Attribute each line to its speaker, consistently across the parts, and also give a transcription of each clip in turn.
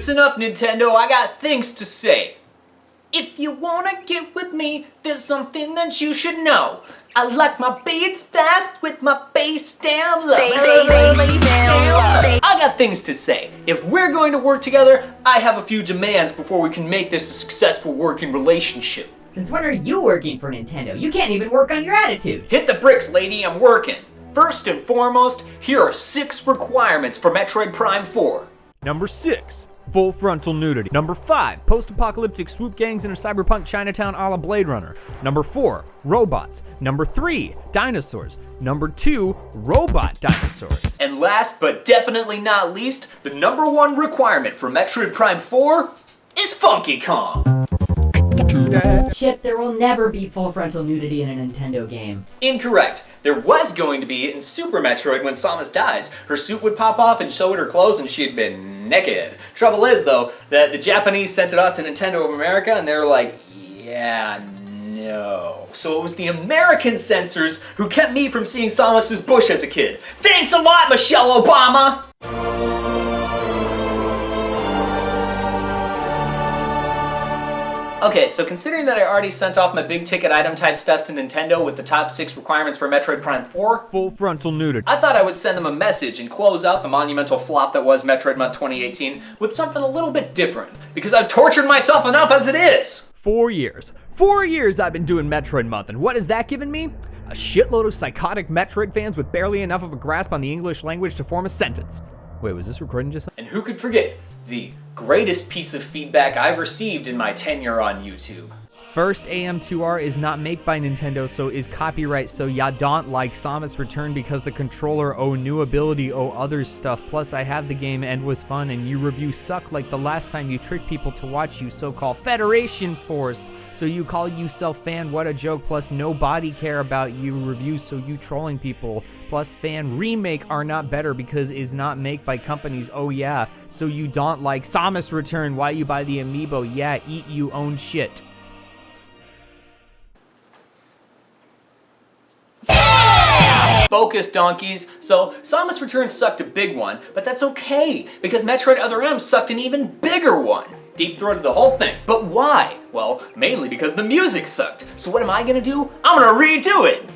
Speaker 1: Listen up, Nintendo, I got things to say. If you wanna get with me, there's something that you should know. I like my beats fast with my bass down low. I got things to say. If we're going to work together, I have a few demands before we can make this a successful working relationship.
Speaker 2: Since when are you working for Nintendo? You can't even work on your attitude.
Speaker 1: Hit the bricks, lady, I'm working. First and foremost, here are 6 requirements for Metroid Prime 4.
Speaker 3: Number 6, full frontal nudity. Number 5, post-apocalyptic swoop gangs in a cyberpunk Chinatown a la Blade Runner. Number 4, robots. Number 3, dinosaurs. Number 2, robot dinosaurs.
Speaker 1: And last but definitely not least, the number 1 requirement for Metroid Prime 4 is Funky Kong.
Speaker 2: Chip, there will never be full frontal nudity in a Nintendo game.
Speaker 1: Incorrect. There was going to be in Super Metroid when Samus dies. Her suit would pop off and show her clothes and she'd been naked. Trouble is though, that the Japanese sent it out to Nintendo of America and they were like, yeah, no. So it was the American censors who kept me from seeing Samus's bush as a kid. Thanks a lot, Michelle Obama! Okay, so considering that I already sent off my big ticket item type stuff to Nintendo with the top 6 requirements for Metroid Prime 4,
Speaker 3: Full frontal nudity.
Speaker 1: I thought I would send them a message and close out the monumental flop that was Metroid Month 2018 with something a little bit different, because I've tortured myself enough as it is.
Speaker 3: 4 years. 4 years I've been doing Metroid Month, and what has that given me? A shitload of psychotic Metroid fans with barely enough of a grasp on the English language to form a sentence. Wait, was this recording just?
Speaker 1: And who could forget the greatest piece of feedback I've received in my tenure on YouTube?
Speaker 3: First, AM2R is not made by Nintendo, so is copyright, so ya don't like Samus Return because the controller new ability other stuff, plus I have the game and was fun, and you review suck like the last time you tricked people to watch you so-called Federation Force, so you call you still fan, what a joke, plus nobody care about you reviews, so you trolling people, plus fan remake are not better because is not made by companies, oh yeah, so you don't like Samus Return, why you buy the amiibo, yeah, eat you own shit.
Speaker 1: Focus, donkeys. So, Samus Returns sucked a big one, but that's okay, because Metroid Other M sucked an even bigger one. Deep-throated the whole thing. But why? Well, mainly because the music sucked. So what am I gonna do? I'm gonna redo it!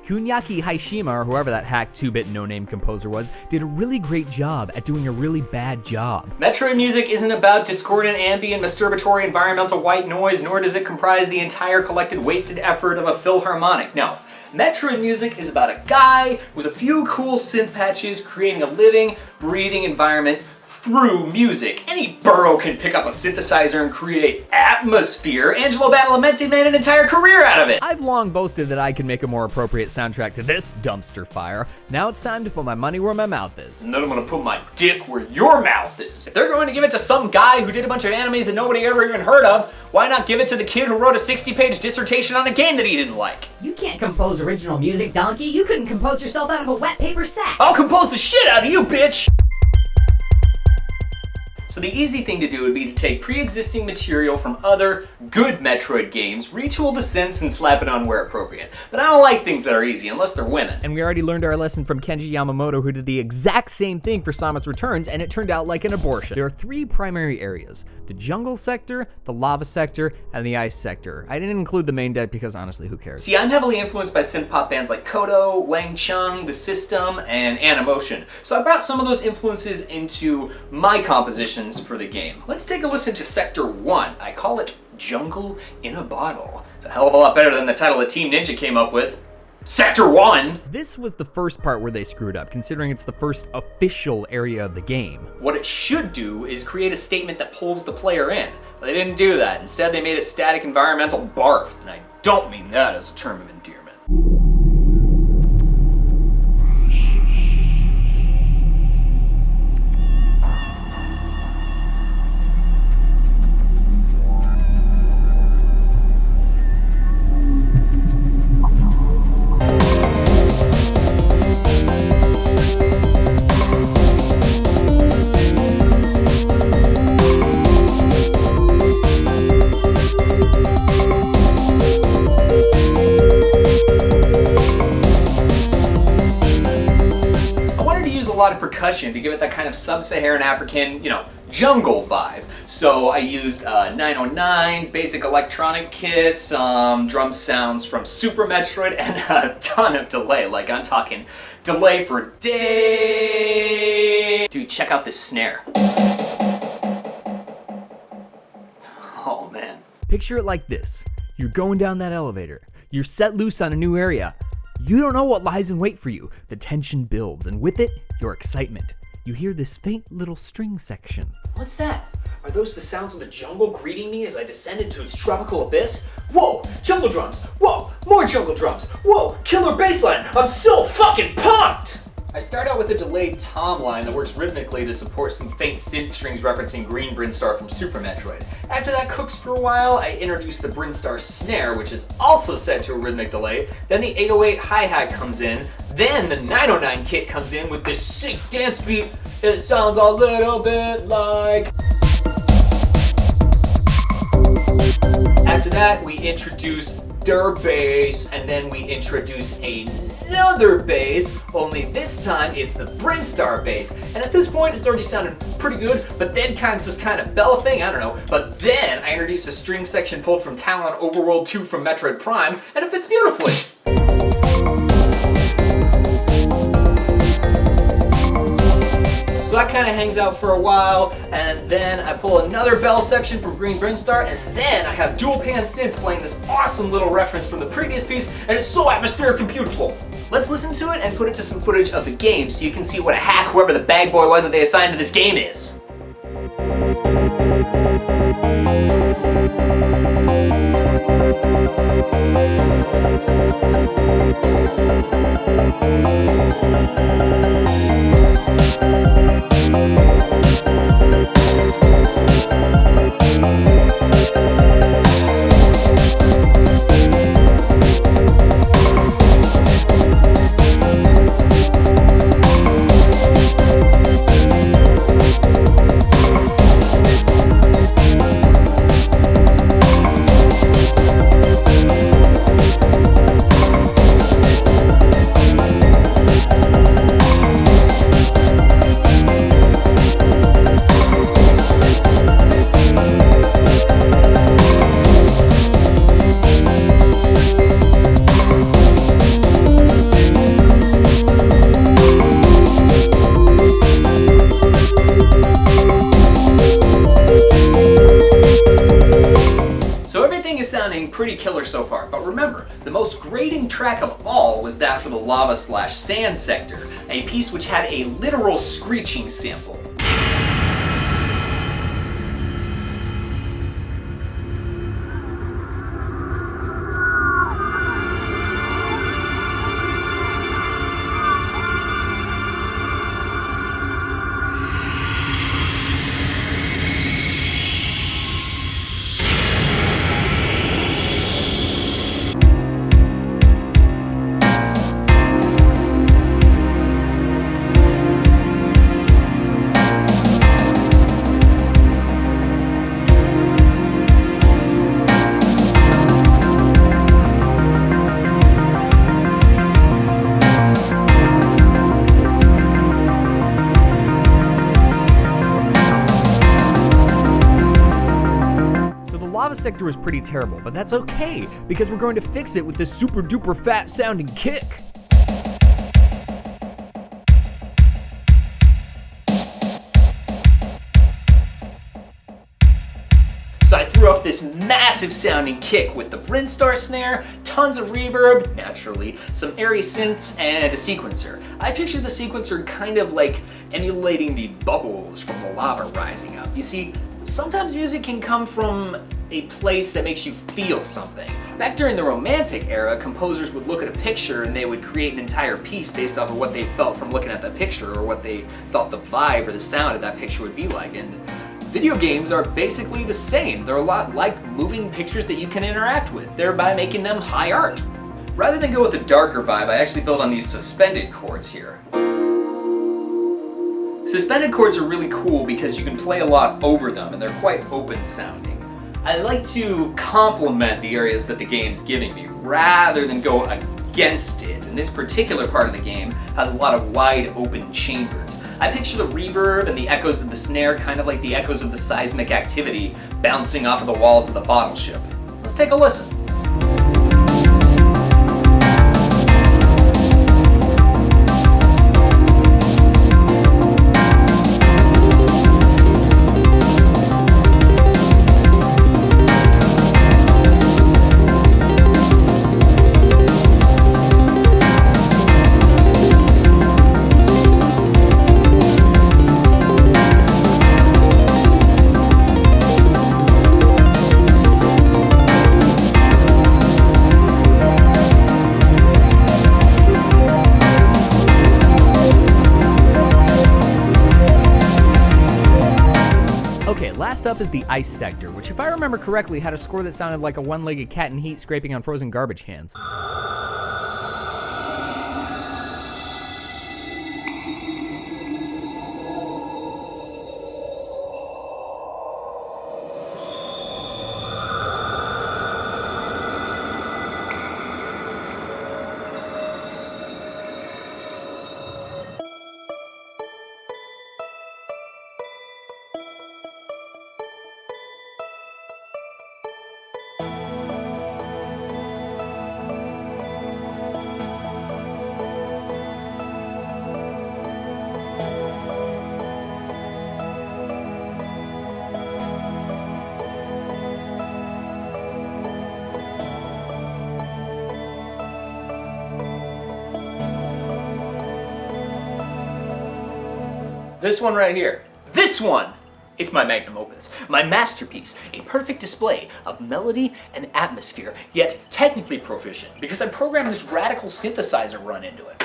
Speaker 3: Kunyaki Haishima, or whoever that hack 2-bit no-name composer was, did a really great job at doing a really bad job.
Speaker 1: Metroid music isn't about discordant, ambient, masturbatory, environmental white noise, nor does it comprise the entire collected wasted effort of a Philharmonic. No. Metroid music is about a guy with a few cool synth patches creating a living, breathing environment through music. Any burro can pick up a synthesizer and create atmosphere. Angelo Badalamenti made an entire career out of it.
Speaker 3: I've long boasted that I can make a more appropriate soundtrack to this dumpster fire. Now it's time to put my money where my mouth is.
Speaker 1: And then I'm gonna put my dick where your mouth is. If they're going to give it to some guy who did a bunch of animes that nobody ever even heard of, why not give it to the kid who wrote a 60-page dissertation on a game that he didn't like?
Speaker 2: You can't compose original music, donkey. You couldn't compose yourself out of a wet paper sack.
Speaker 1: I'll compose the shit out of you, bitch! So the easy thing to do would be to take pre-existing material from other good Metroid games, retool the synths, and slap it on where appropriate. But I don't like things that are easy, unless they're women.
Speaker 3: And we already learned our lesson from Kenji Yamamoto, who did the exact same thing for Samus Returns, and it turned out like an abortion. There are 3 primary areas: the jungle sector, the lava sector, and the ice sector. I didn't include the main deck because honestly, who cares?
Speaker 1: See, I'm heavily influenced by synth pop bands like Kodo, Wang Chung, The System, and Animotion. So I brought some of those influences into my compositions for the game. Let's take a listen to Sector 1. I call it Jungle in a Bottle. It's a hell of a lot better than the title that Team Ninja came up with. Sector 1!
Speaker 3: This was the first part where they screwed up, considering it's the first official area of the game.
Speaker 1: What it should do is create a statement that pulls the player in, but they didn't do that. Instead, they made it static environmental barf, and I don't mean that as a term of endearment. A lot of percussion to give it that kind of sub-Saharan African, jungle vibe. So I used 909, basic electronic kit, some drum sounds from Super Metroid, and a ton of delay. Like, I'm talking delay for days. Dude, check out this snare. Oh man.
Speaker 3: Picture it like this. You're going down that elevator. You're set loose on a new area. You don't know what lies in wait for you. The tension builds, and with it, your excitement. You hear this faint little string section.
Speaker 1: What's that? Are those the sounds of the jungle greeting me as I descend into its tropical abyss? Whoa, jungle drums! Whoa, more jungle drums! Whoa, killer bass line! I'm so fucking pumped! I start out with a delayed tom line that works rhythmically to support some faint synth strings referencing Green Brinstar from Super Metroid. After that cooks for a while, I introduce the Brinstar snare, which is also set to a rhythmic delay. Then the 808 hi-hat comes in. Then the 909 kit comes in with this sick dance beat. It sounds a little bit like... After that, we introduce their bass, and then we introduce another bass, only this time it's the Brinstar bass. And at this point, it's already sounding pretty good, but then comes this kind of bell thing, I don't know. But then I introduce a string section pulled from Talon Overworld 2 from Metroid Prime, and it fits beautifully. So that kind of hangs out for a while, and then I pull another bell section from Green Brinstar, and then I have dual pan synths playing this awesome little reference from the previous piece, and it's so atmospheric and beautiful. Let's listen to it and put it to some footage of the game so you can see what a hack whoever the bag boy was that they assigned to this game is. Pretty killer so far, but remember, the most grating track of all was that for the lava/sand sector, a piece which had a literal screeching sample.
Speaker 3: Sector was pretty terrible, but that's okay because we're going to fix it with this super duper fat sounding kick.
Speaker 1: So I threw up this massive sounding kick with the Brinstar snare, tons of reverb, naturally, some airy synths, and a sequencer. I pictured the sequencer kind of like emulating the bubbles from the lava rising up. You see, sometimes music can come from a place that makes you feel something. Back during the Romantic era, composers would look at a picture and they would create an entire piece based off of what they felt from looking at that picture or what they thought the vibe or the sound of that picture would be like. And video games are basically the same. They're a lot like moving pictures that you can interact with, thereby making them high art. Rather than go with a darker vibe, I actually built on these suspended chords here. Suspended chords are really cool because you can play a lot over them and they're quite open sounding. I like to complement the areas that the game's giving me rather than go against it. And this particular part of the game has a lot of wide open chambers. I picture the reverb and the echoes of the snare kind of like the echoes of the seismic activity bouncing off of the walls of the bottle ship. Let's take a listen.
Speaker 3: Last up is the Ice Sector, which if I remember correctly had a score that sounded like a one-legged cat in heat scraping on frozen garbage cans.
Speaker 1: This one right here. This one! It's my magnum opus, my masterpiece, a perfect display of melody and atmosphere, yet technically proficient, because I programmed this radical synthesizer run into it.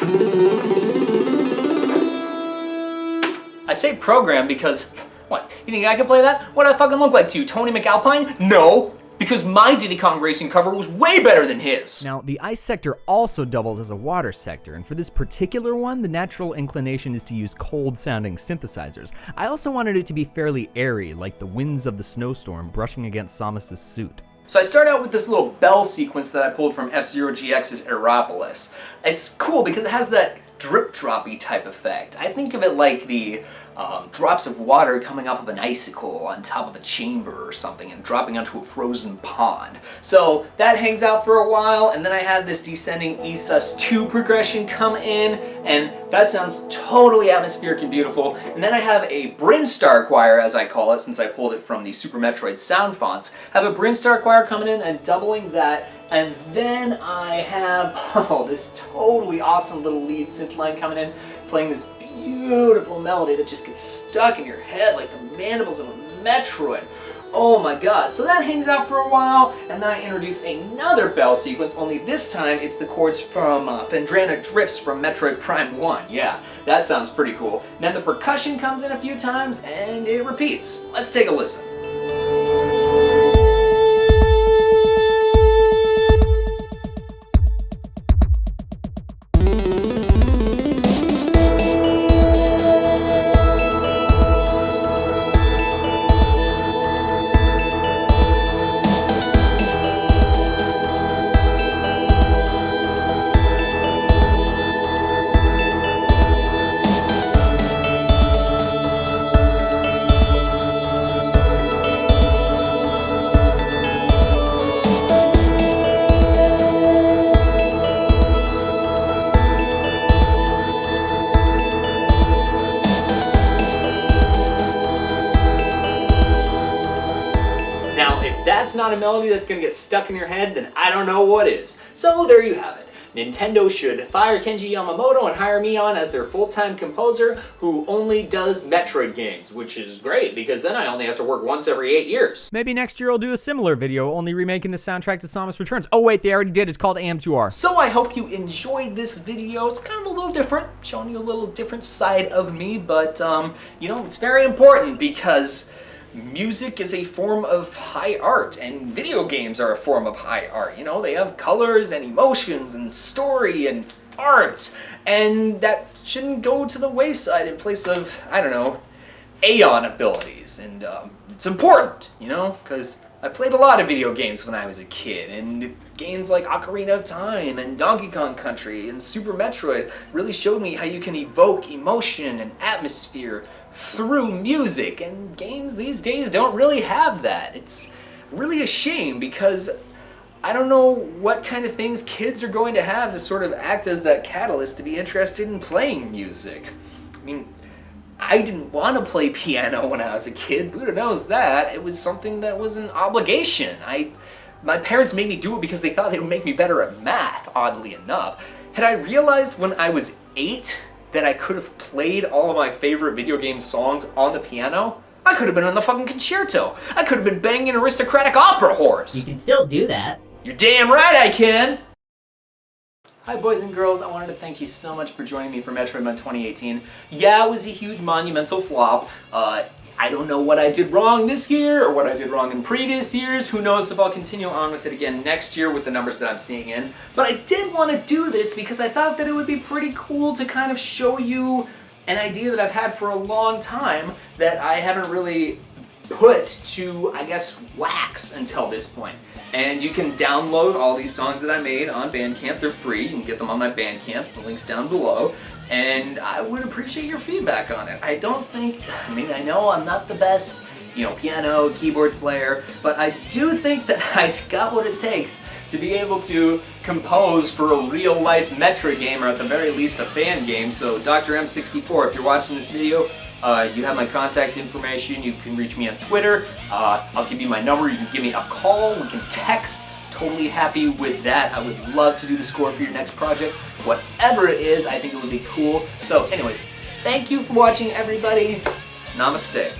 Speaker 1: I say program because, what, you think I could play that? What do I fucking look like to you, Tony McAlpine? No! Because my Diddy Kong Racing cover was way better than his.
Speaker 3: Now, the Ice Sector also doubles as a water sector, and for this particular one, the natural inclination is to use cold-sounding synthesizers. I also wanted it to be fairly airy, like the winds of the snowstorm brushing against Samus's suit.
Speaker 1: So I start out with this little bell sequence that I pulled from F-Zero GX's Aeropolis. It's cool because it has that drip-droppy type effect. I think of it like the drops of water coming off of an icicle on top of a chamber or something and dropping onto a frozen pond. So that hangs out for a while, and then I have this descending East Us 2 progression come in, and that sounds totally atmospheric and beautiful. And then I have a Brinstar choir, as I call it, since I pulled it from the Super Metroid sound fonts. I have a Brinstar choir coming in and doubling that, and then I have, this totally awesome little lead synth line coming in, playing this beautiful melody that just gets stuck in your head like the mandibles of a Metroid. Oh my god. So that hangs out for a while, and then I introduce another bell sequence, only this time it's the chords from Phendrana Drifts from Metroid Prime 1. Yeah, that sounds pretty cool. And then the percussion comes in a few times, and it repeats. Let's take a listen. That's not a melody that's gonna get stuck in your head, then I don't know what is. So there you have it. Nintendo should fire Kenji Yamamoto and hire me on as their full-time composer who only does Metroid games, which is great because then I only have to work once every 8 years.
Speaker 3: Maybe next year I'll do a similar video, only remaking the soundtrack to Samus Returns. Oh wait, they already did. It's called AM2R.
Speaker 1: So I hope you enjoyed this video. It's kind of a little different, showing you a little different side of me, but you know, it's very important because music is a form of high art, and video games are a form of high art. You know, they have colors and emotions and story and art, and that shouldn't go to the wayside in place of, I don't know, Aeon abilities, and it's important, you know, because I played a lot of video games when I was a kid, and games like Ocarina of Time and Donkey Kong Country and Super Metroid really showed me how you can evoke emotion and atmosphere through music, and games these days don't really have that. It's really a shame because I don't know what kind of things kids are going to have to sort of act as that catalyst to be interested in playing music. I mean, I didn't want to play piano when I was a kid. Buddha knows that. It was something that was an obligation. My parents made me do it because they thought they would make me better at math, oddly enough. Had I realized when I was 8 that I could have played all of my favorite video game songs on the piano, I could have been on the fucking concerto. I could have been banging aristocratic opera whores.
Speaker 2: You can still do that.
Speaker 1: You're damn right I can! Hi boys and girls, I wanted to thank you so much for joining me for Metroid 2018. Yeah, it was a huge monumental flop. I don't know what I did wrong this year or what I did wrong in previous years. Who knows if I'll continue on with it again next year with the numbers that I'm seeing in. But I did want to do this because I thought that it would be pretty cool to kind of show you an idea that I've had for a long time that I haven't really put to, I guess, wax until this point. And you can download all these songs that I made on Bandcamp. They're free. You can get them on my Bandcamp. The link's down below. And I would appreciate your feedback on it. I know I'm not the best, piano, keyboard player, but I do think that I've got what it takes to be able to compose for a real-life Metroid game, or at the very least a fan game. So Dr. M64, if you're watching this video, you have my contact information. You can reach me on Twitter. I'll give you my number. You can give me a call. We can text. Totally happy with that. I would love to do the score for your next project. Whatever it is, I think it would be cool. So anyways, thank you for watching, everybody. Namaste.